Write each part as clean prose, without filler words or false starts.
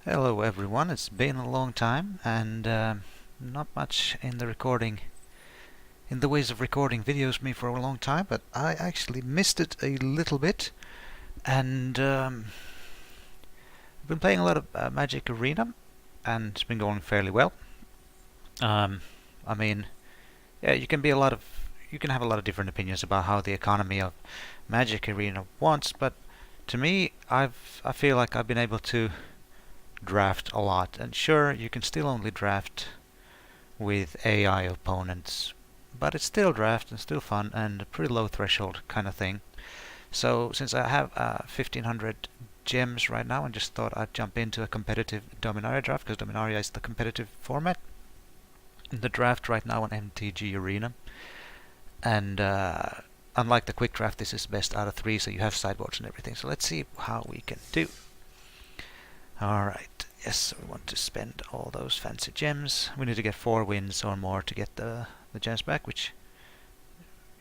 Hello everyone, it's been a long time and not much in the ways of recording videos for me for a long time, but I actually missed it a little bit and I've been playing a lot of Magic Arena and it's been going fairly well. Um, I mean, yeah, you can have a lot of different opinions about how the economy of Magic Arena wants, but to me, I feel like I've been able to draft a lot. And sure, you can still only draft with AI opponents, but it's still draft and still fun and a pretty low threshold kind of thing. So since I have 1500 gems right now, and just thought I'd jump into a competitive Dominaria draft because Dominaria is the competitive format. In the draft right now on MTG Arena, and unlike the quick draft, this is best out of 3, so you have sideboards and everything. So let's see how we can do. Alright, yes, we want to spend all those fancy gems. We need to get 4 wins or more to get the gems back, which,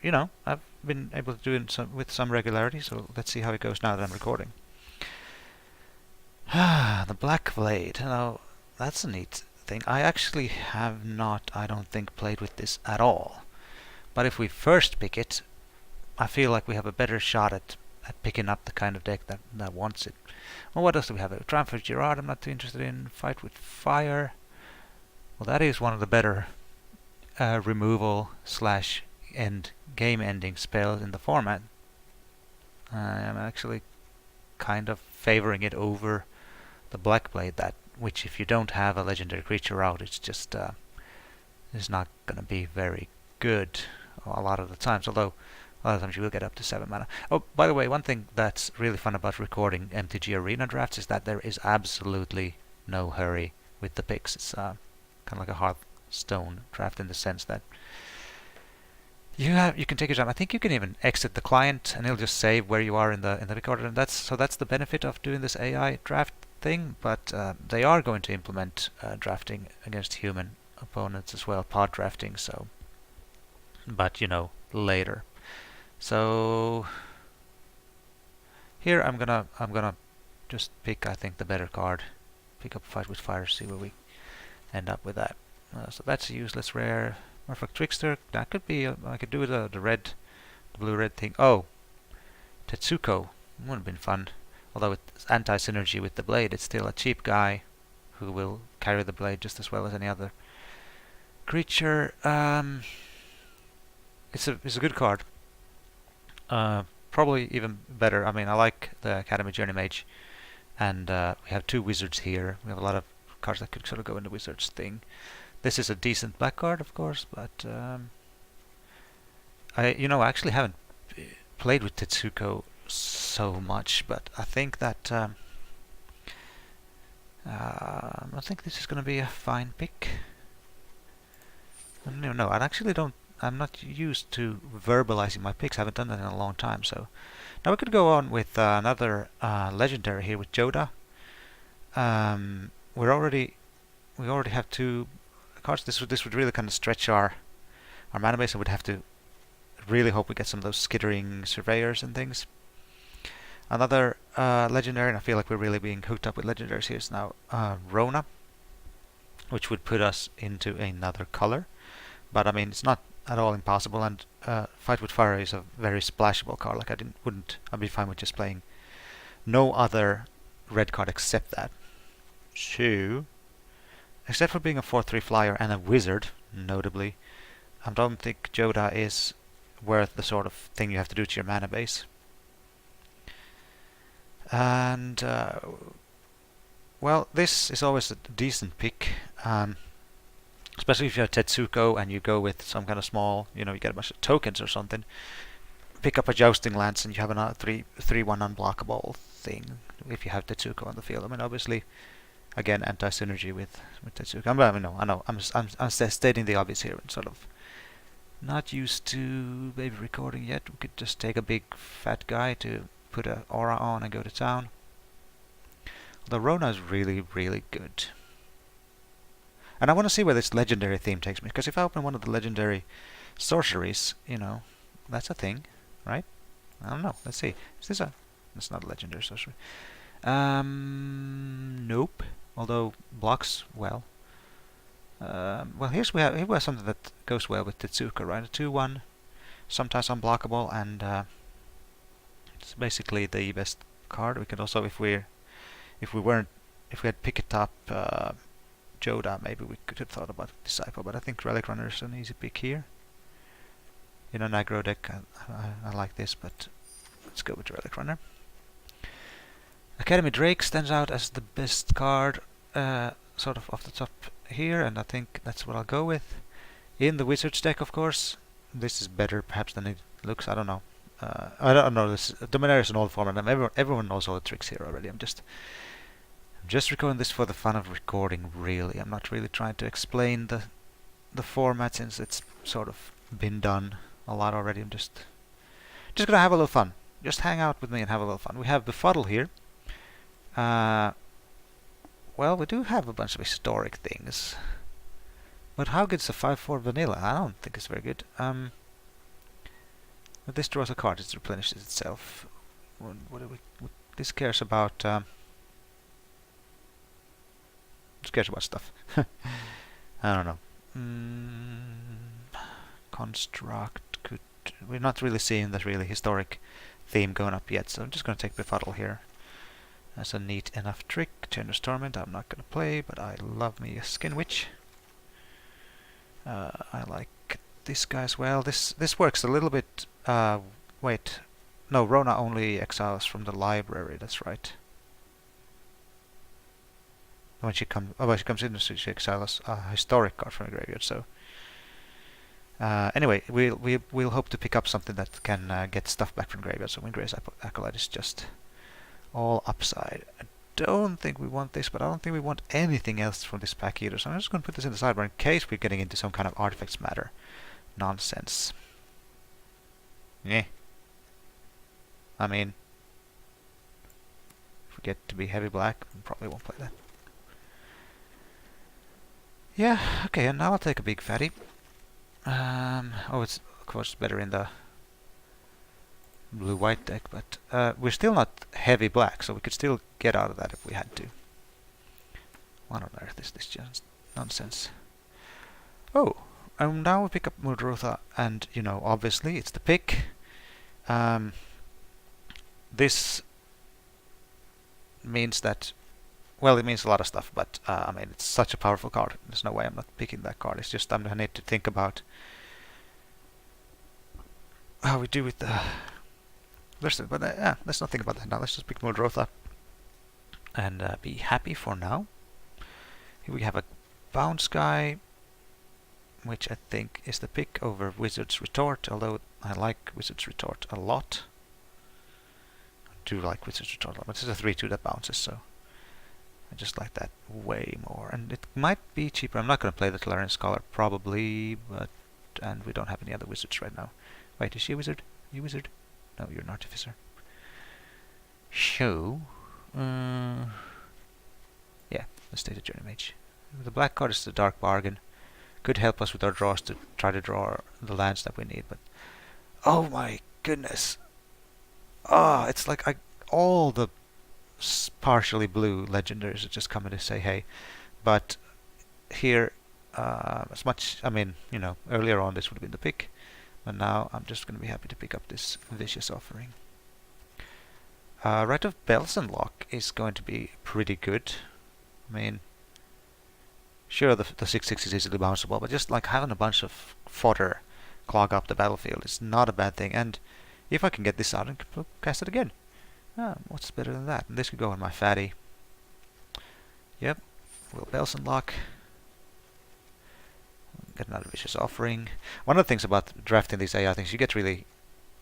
you know, I've been able to do with some regularity, so let's see how it goes now that I'm recording. The Blackblade. Now, that's a neat thing. I actually have not, I don't think, played with this at all. But if we first pick it, I feel like we have a better shot at picking up the kind of deck that wants it. Well, what else do we have? Triumph of Girard, I'm not too interested in. Fight with Fire. Well, that is one of the better removal slash end game ending spells in the format. I'm actually kind of favoring it over the Blackblade, which if you don't have a legendary creature out, it's just is not going to be very good a lot of the times. Although a lot of times you will get up to 7 mana. Oh, by the way, one thing that's really fun about recording MTG Arena Drafts is that there is absolutely no hurry with the picks. It's kind of like a Hearthstone draft in the sense that you can take your time. I think you can even exit the client and it'll just save where you are in the recorder, and that's the benefit of doing this AI draft thing. But they are going to implement drafting against human opponents as well, pod drafting. So, but later. So here I'm gonna just pick, I think, the better card. Pick up Fight with Fire, see where we end up with that. So that's a useless rare. Perfect Trickster. That could be. I could do the blue-red thing. Oh, Tetsuko would have been fun. Although it's anti-synergy with the blade, it's still a cheap guy who will carry the blade just as well as any other creature. It's a good card. Probably even better. I mean, I like the Academy Journey Mage, and we have 2 wizards here. We have a lot of cards that could sort of go in the wizards thing. This is a decent black card, of course, but I actually haven't played with Tetsuko so much, but I think that I think this is going to be a fine pick. No, I actually don't. I'm not used to verbalizing my picks. I haven't done that in a long time. So now we could go on with another legendary here with Joda. We already have 2 cards. This would really kind of stretch our mana base. I would have to really hope we get some of those skittering surveyors and things. Another legendary, and I feel like we're really being hooked up with legendaries here, is now Rona, which would put us into another color. But I mean, it's not at all impossible, and Fight with Fire is a very splashable card. Like I'd be fine with just playing no other red card except that. So, except for being a 4/3 flyer and a wizard, notably, I don't think Joda is worth the sort of thing you have to do to your mana base. And well, this is always a decent pick. Especially if you have Tetsuko and you go with some kind of small, you get a bunch of tokens or something. Pick up a Jousting Lance and you have a 3/1 unblockable thing if you have Tetsuko on the field. I mean, obviously, again, anti-synergy with Tetsuko. I mean, no, I know. I'm stating the obvious here and sort of not used to maybe recording yet. We could just take a big fat guy to put an aura on and go to town. The Rona is really, really good. And I want to see where this legendary theme takes me, because if I open one of the legendary sorceries, that's a thing, right? I don't know. Let's see. Is this a... That's not a legendary sorcery. Nope. although blocks well. Well, here we have something that goes well with Tetsuka, right? A 2/1, sometimes unblockable, and it's basically the best card. We could also, if we had picked up Joda, maybe we could have thought about Disciple, but I think Relic Runner is an easy pick here. In an aggro deck, I like this, but let's go with Relic Runner. Academy Drake stands out as the best card, sort of off the top here, and I think that's what I'll go with. In the Wizards deck, of course, this is better perhaps than it looks. I don't know. I don't know. This Dominaria is an old format, and everyone knows all the tricks here already. I'm just recording this for the fun of recording. Really, I'm not really trying to explain the format since it's sort of been done a lot already. I'm just gonna have a little fun. Just hang out with me and have a little fun. We have Befuddle here. Well, we do have a bunch of historic things. But how good's a 5/4 vanilla? I don't think it's very good. But this draws a card, it replenishes itself. This cares about stuff. I don't know. Construct could. We're not really seeing that really historic theme going up yet, so I'm just going to take Befuddle here. That's a neat enough trick. Chander's Torment I'm not going to play, but I love me a Skin Witch. I like this guy as well. This works a little bit. Wait, no, Rona only exiles from the library. That's right. When she comes in, she exiles a historic card from the graveyard. So anyway, we'll hope to pick up something that can get stuff back from graveyard. So Windgrave's Acolyte is just all upside. I don't think we want this, but I don't think we want anything else from this pack either. So I'm just going to put this in the sidebar in case we're getting into some kind of artifacts matter nonsense. Yeah. I mean, if we get to be heavy black, we probably won't play that. Yeah, okay, and now I'll take a big fatty. Oh, it's of course better in the blue-white deck, but we're still not heavy black, so we could still get out of that if we had to. What on earth is this just nonsense? Oh, now we pick up Mudrotha, and you know, obviously it's the pick. This means that, well, it means a lot of stuff, but I mean, it's such a powerful card. There's no way I'm not picking that card. It's just I need to think about how we do with the. But yeah, let's not think about that now. Let's just pick Muldrotha and be happy for now. Here we have a bounce guy, which I think is the pick over Wizard's Retort, although I like Wizard's Retort a lot. I do like Wizard's Retort a lot, but this is a 3/2 that bounces, so I just like that way more. And it might be cheaper. I'm not going to play the Tolarian Scholar, probably, and we don't have any other wizards right now. Wait, is she a wizard? Are you a wizard? No, you're an artificer. So, yeah, let's take the Journey Mage. The black card is the Dark Bargain. Could help us with our draws to try to draw the lands that we need, but oh my goodness! Ah, it's like all the partially blue legendaries are just coming to say hey. But here, as much, I mean, you know, earlier on this would have been the pick. But now I'm just going to be happy to pick up this Vicious Offering. Rite of Belsenlock is going to be pretty good. I mean, sure, the 6/6 is easily bounceable, but just like having a bunch of fodder clog up the battlefield is not a bad thing. And if I can get this out and cast it again, what's better than that? And this could go on my fatty. Yep, Will Belsenlock. Get another Vicious Offering. One of the things about drafting these AI things, you get really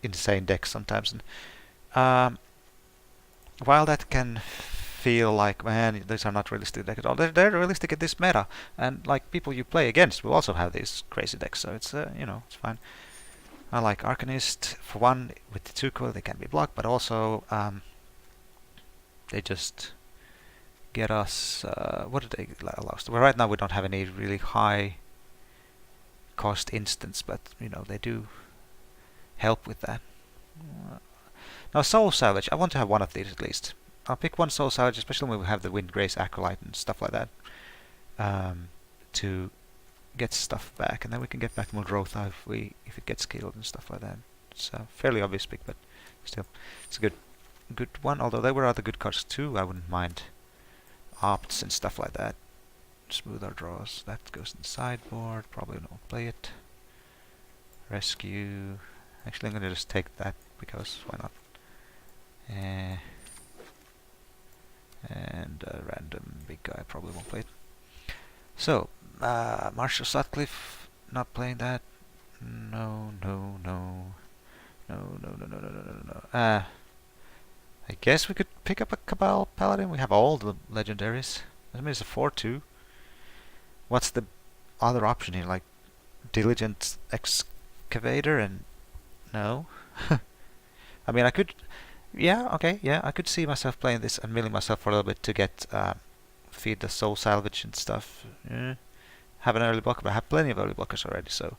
insane decks sometimes. And while that can feel like, man, these are not realistic decks at all, they're realistic at this meta. And like people you play against will also have these crazy decks, so it's you know, it's fine. I like Arcanist. For one, with the Tsuko, they can be blocked, but also they just get us. What do they allow us? Well, right now we don't have any really high cost instants, but you know, they do help with that. Now Soul Salvage, I want to have one of these at least. I'll pick one Soul Salvage, especially when we have the Windgrace Acolyte and stuff like that, to get stuff back, and then we can get back Muldrotha if it gets killed and stuff like that. It's a fairly obvious pick, but still, it's a good one. Although there were other good cards too, I wouldn't mind opts and stuff like that. Smooth our draws. That goes in the sideboard. Probably don't play it. Rescue. Actually, I'm gonna just take that because why not? And a random big guy probably won't play it. So, Marshall Sutcliffe, not playing that. No. I guess we could pick up a Cabal Paladin. We have all the legendaries. I mean, it's a 4/2. What's the other option here? Like, Diligent Excavator and... No. I mean, I could... Yeah, okay, yeah, I could see myself playing this and milling myself for a little bit to get... feed the Soul Salvage and stuff. Have an early blocker, but I have plenty of early blockers already, so...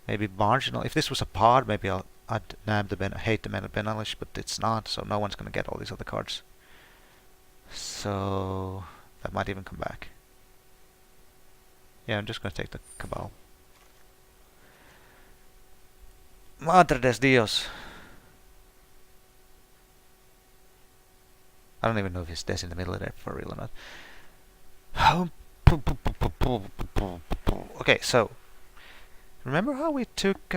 Maybe marginal. If this was a pod, maybe I'd nab the hate the Men of Benalish, but it's not, so no one's going to get all these other cards. So... that might even come back. Yeah, I'm just going to take the Cabal. Madre de Dios. I don't even know if his death's in the middle of there for real or not. Okay, so remember how we took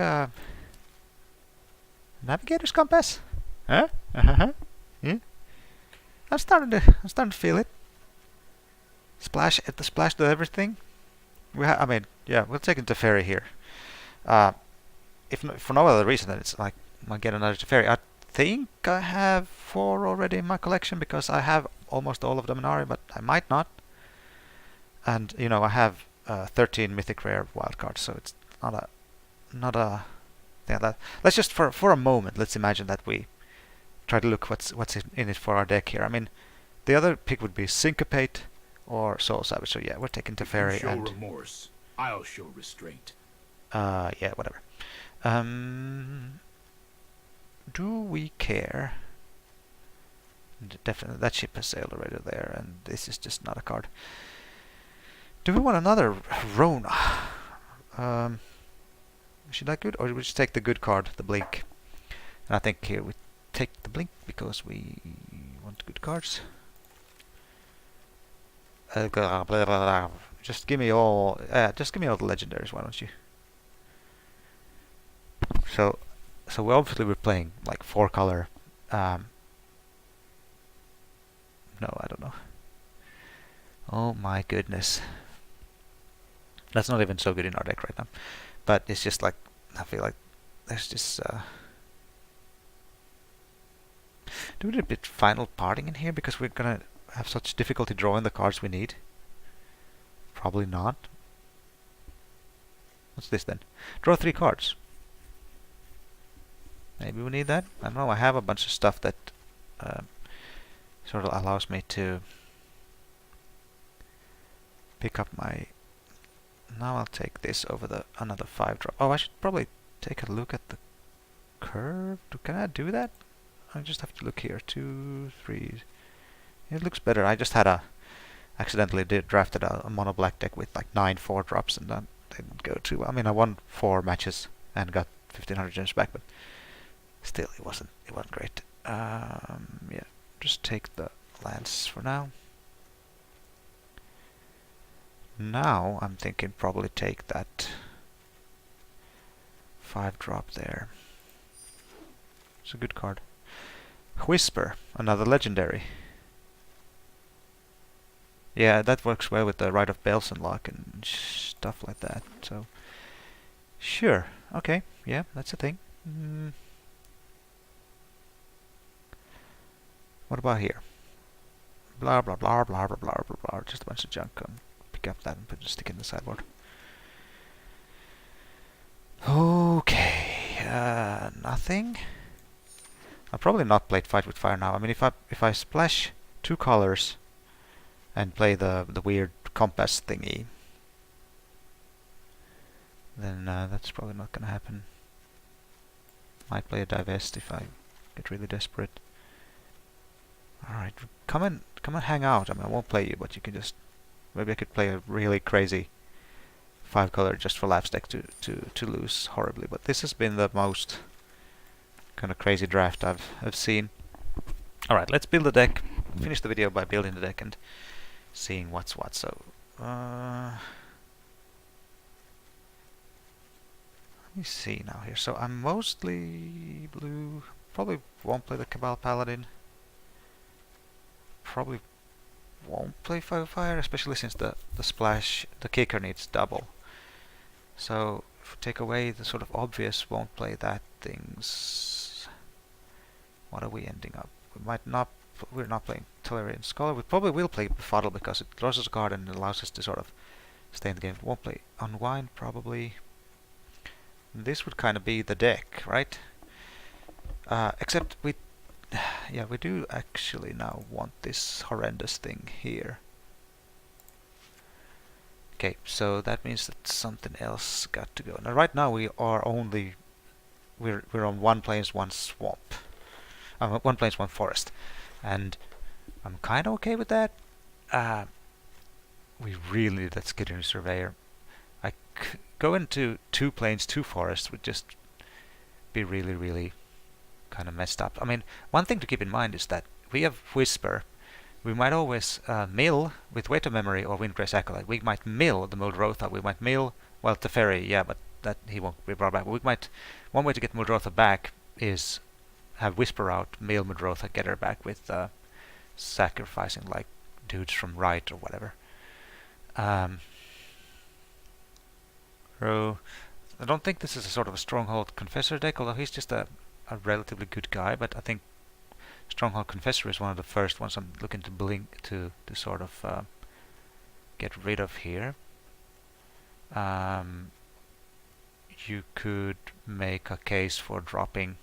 Navigator's Compass? Huh? Yeah. I'm starting to feel it. Splash at the splash to everything. I mean, yeah, we'll take into Teferi here. If for no other reason than it's like I get another Teferi. I think I have 4 already in my collection because I have almost all of them in Ari, but I might not. And you know, I have 13 Mythic Rare wildcards, so it's not a thing that. Let's just for a moment, let's imagine that we try to look what's in it for our deck here. I mean, the other pick would be Syncopate or Soul Savage. So yeah, we're taking Teferi and show remorse. I'll show restraint. Yeah, whatever. Do we care? Definitely, that ship has sailed already there, and this is just not a card. Do we want another Rona? Is that good, or do we just take the good card, the Blink? And I think here we take the Blink because we want good cards. Just give me all the legendaries, why don't you? So obviously we're playing like 4-color. No, I don't know. Oh my goodness, that's not even so good in our deck right now. But it's just like I feel like there's just. Do we do a bit final parting in here because we're gonna have such difficulty drawing the cards we need? Probably not. What's this then? Draw 3 cards. Maybe we need that. I don't know. I have a bunch of stuff that sort of allows me to pick up my. Now I'll take this over another 5-drop. Oh, I should probably take a look at the curve. Can I do that? I just have to look here. 2, 3. It looks better. I just had accidentally drafted a mono black deck with like 9 4-drops, and that didn't go too well. I mean, I won 4 matches and got 1500 gems back, but still, it wasn't great. Yeah, just take the lance for now. Now I'm thinking probably take that 5-drop there. It's a good card. Whisper, another legendary. Yeah, that works well with the Rite of Belsenlock and stuff like that. So, sure, okay, yeah, that's a thing. What about here? Blah blah blah blah blah blah blah blah. Just a bunch of junk. Pick up that and stick it in the sideboard. Okay, nothing. I'll probably not play Fight with Fire now. I mean, if I splash 2 colors and play the weird compass thingy, then that's probably not gonna happen. Might play a Divest if I get really desperate. Alright, come and hang out. I mean, I won't play you, but you can just... Maybe I could play a really crazy 5-color just for laughs deck to lose horribly. But this has been the most kind of crazy draft I've seen. Alright, let's build a deck. Finish the video by building the deck and seeing what's what. So, let me see now here. So I'm mostly blue. Probably won't play the Cabal Paladin. Probably won't play Fire, especially since the kicker needs double. So if we take away the sort of obvious won't play that things, what are we ending up? We're not playing Tolarian Scholar. We probably will play Befuddle because it draws us a card and allows us to sort of stay in the game. Won't play Unwind probably. This would kind of be the deck, right? Except we do actually now want this horrendous thing here. Okay, so that means that something else got to go. Now, right now we are only we're on 1 plains, 1 swamp, 1 plains, 1 forest, and I'm kind of okay with that. We really need that Skittering Surveyor. Go into 2 plains, 2 forests would just be really, really kind of messed up. I mean, one thing to keep in mind is that we have Whisper. We might always mill with Weight of Memory or Windgrace Acolyte. We might mill the Muldrotha. We might mill, well, Teferi, yeah, but that he won't be brought back. One way to get Muldrotha back is have Whisper out, mill Muldrotha, get her back with sacrificing like dudes from Right or whatever. So I don't think this is a sort of a Stronghold Confessor deck, although he's just a relatively good guy, but I think Stronghold Confessor is one of the first ones I'm looking to sort of get rid of here. You could make a case for dropping...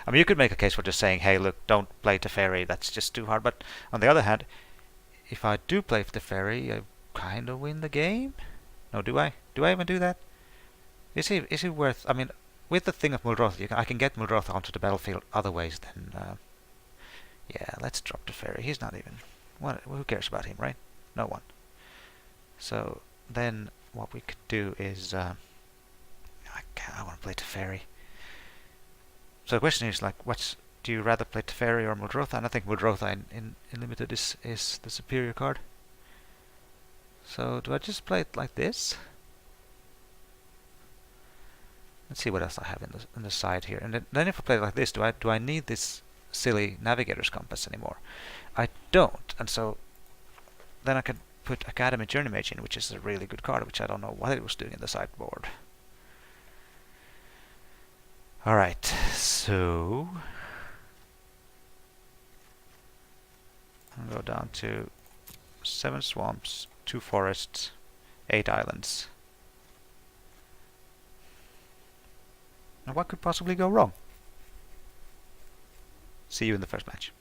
I mean, you could make a case for just saying, hey, look, don't play Teferi, that's just too hard. But on the other hand, if I do play Teferi, I kind of win the game. No, do I? Do I even do that? Is he worth... I mean, with the thing of Muldrotha, I can get Muldrotha onto the battlefield other ways than... yeah, let's drop Teferi. He's not even... who cares about him, right? No one. So then what we could do is... I want to play Teferi. So the question is, like, do you rather play Teferi or Muldrotha? And I think Muldrotha in Limited is the superior card. So do I just play it like this? Let's see what else I have in the side here. And then if I play it like this, do I need this silly Navigator's Compass anymore? I don't. And so then I can put Academy Journey Mage in, which is a really good card, which I don't know what it was doing in the sideboard. Alright, so I'll go down to 7 swamps, 2 forests, 8 islands. Now what could possibly go wrong? See you in the first match.